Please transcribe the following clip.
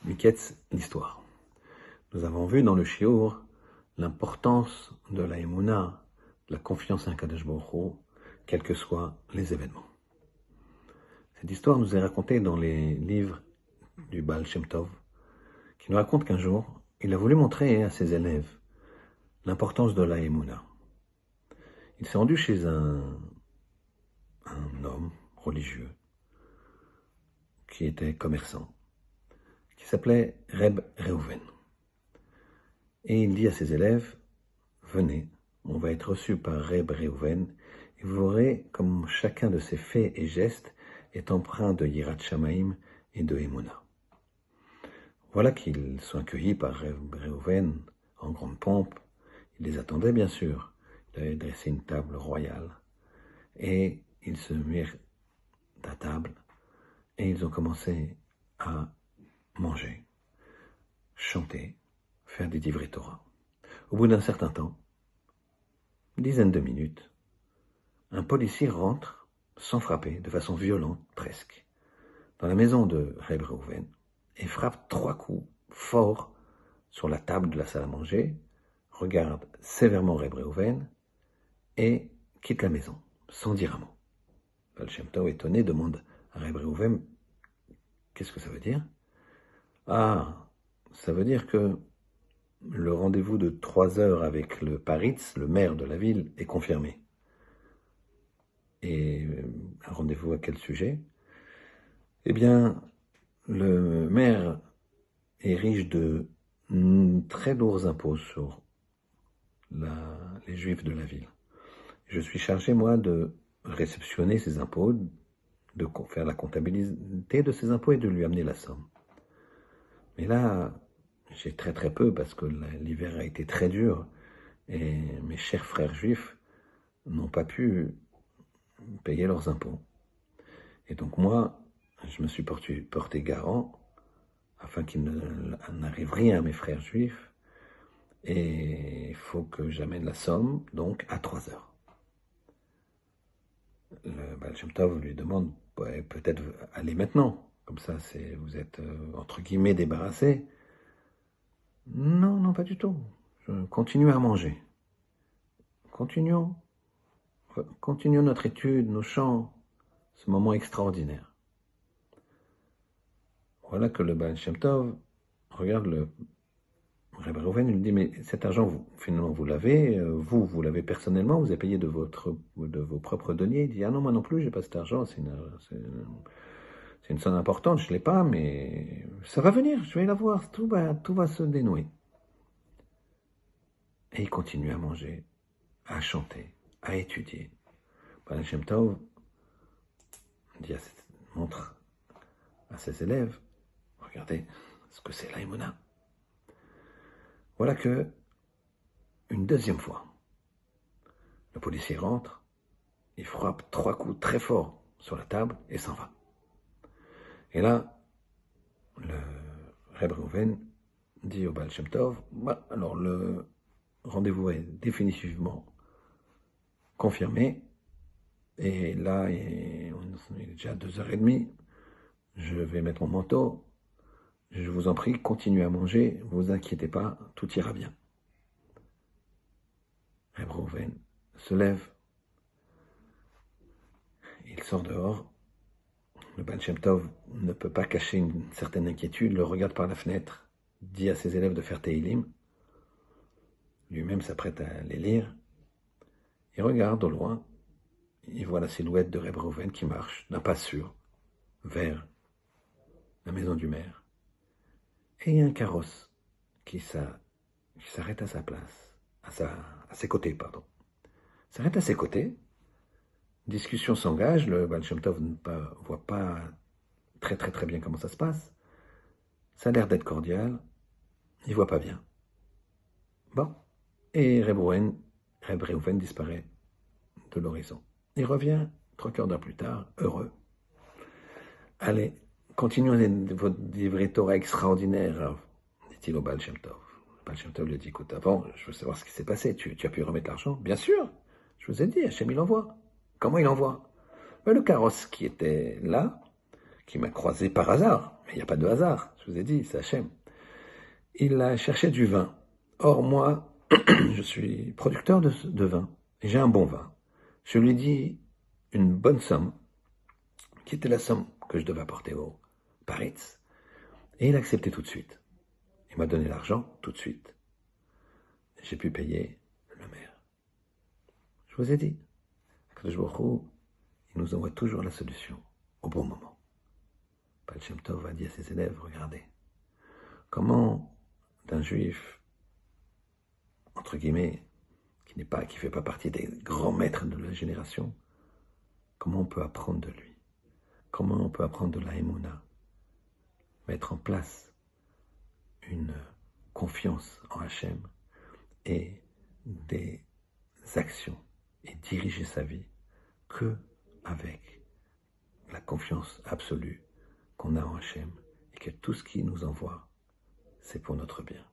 Miketz, l'histoire. Nous avons vu dans le shiur l'importance de la émouna, de la confiance en Kadosh Baruch Hu, quels que soient les événements. Cette histoire nous est racontée dans les livres du Baal Shem Tov, qui nous raconte qu'un jour, il a voulu montrer à ses élèves l'importance de la émouna. Il s'est rendu chez un homme religieux qui était commerçant, qui s'appelait Reb Reuven. Et il dit à ses élèves, venez, on va être reçus par Reb Reuven, et vous verrez comme chacun de ses faits et gestes est empreint de Yirat Shamaim et de Emouna. Voilà qu'ils sont accueillis par Reb Reuven en grande pompe. Il les attendait bien sûr. Il avait dressé une table royale. Et ils se mirent à table et ils ont commencé à manger, chanter, faire des divrei Torah. Au bout d'un certain temps, une dizaine de minutes, un policier rentre sans frapper, de façon violente presque, dans la maison de Reb Reuven et frappe 3 coups forts sur la table de la salle à manger, regarde sévèrement Reb Reuven et quitte la maison, sans dire un mot. Baal Shem Tov, étonné, demande à Reb Reuven, qu'est-ce que ça veut dire? Ah, ça veut dire que le rendez-vous de 3 heures avec le Paritz, le maire de la ville, est confirmé. Et un rendez-vous à quel sujet? Eh bien, le maire est riche de très lourds impôts sur les juifs de la ville. Je suis chargé, moi, de réceptionner ces impôts, de faire la comptabilité de ces impôts et de lui amener la somme. Mais là, j'ai très peu parce que l'hiver a été très dur et mes chers frères juifs n'ont pas pu payer leurs impôts. Et donc moi, je me suis porté garant afin qu'il n'arrive rien à mes frères juifs et il faut que j'amène la somme donc à 3 heures. Le Baal Shem Tov lui demande peut-être aller maintenant, comme ça vous êtes entre guillemets débarrassé. Non, pas du tout. Je continue à manger. Continuons notre étude, nos chants, ce moment extraordinaire. Voilà que le Baal Shem Tov regarde le Reb Reuven, il lui dit, mais cet argent, finalement, vous l'avez, vous l'avez personnellement, vous avez payé de vos propres deniers. Il dit, ah non, moi non plus, j'ai pas cet argent, c'est une somme importante, je l'ai pas, mais ça va venir, je vais l'avoir, tout va se dénouer. Et il continue à manger, à chanter, à étudier. Baal Shem Tov montre à ses élèves, regardez ce que c'est la émouna. Voilà que, une deuxième fois, le policier rentre, il frappe 3 coups très forts sur la table et s'en va. Et là, le Reb Reuven dit au Baal Shem Tov, alors le rendez-vous est définitivement confirmé, et là, il est déjà 2h30, je vais mettre mon manteau, je vous en prie, continuez à manger, ne vous inquiétez pas, tout ira bien. Reb Reuven se lève, il sort dehors, le Baal Shem Tov ne peut pas cacher une certaine inquiétude, le regarde par la fenêtre, dit à ses élèves de faire Tehillim, lui-même s'apprête à les lire, il regarde au loin, il voit la silhouette de Reb Reuven qui marche d'un pas sûr vers la maison du maire. Et il y a un carrosse qui s'arrête à sa place, à ses côtés, pardon. S'arrête à ses côtés, discussion s'engage, le Baal Shem Tov ne voit pas très bien comment ça se passe. Ça a l'air d'être cordial, il voit pas bien. Bon, et Reb Reuven disparaît de l'horizon. Il revient 3 quarts d'heure plus tard, heureux. Allez, continuez votre divrei Torah extraordinaire, dit-il au Baal Shem Tov. Le Baal Shem Tov lui dit, écoute, avant, je veux savoir ce qui s'est passé. Tu as pu remettre l'argent? Bien sûr, je vous ai dit, Hachem il envoie. Comment il envoie? Le carrosse qui était là, qui m'a croisé par hasard, mais il n'y a pas de hasard, je vous ai dit, c'est Hachem. Il a cherché du vin. Or, moi, je suis producteur de vin, et j'ai un bon vin. Je lui dis une bonne somme, qui était la somme que je devais apporter au Paritz, et il a accepté tout de suite. Il m'a donné l'argent tout de suite. J'ai pu payer le maire. Je vous ai dit, Akadosh Baruch Hu, il nous envoie toujours la solution au bon moment. Baal Shem Tov a dit à ses élèves, regardez, comment d'un juif, entre guillemets, qui ne fait pas partie des grands maîtres de la génération, comment on peut apprendre de lui? Comment on peut apprendre de la Emouna? Mettre en place une confiance en Hachem et des actions et diriger sa vie que avec la confiance absolue qu'on a en Hachem et que tout ce qu'il nous envoie, c'est pour notre bien.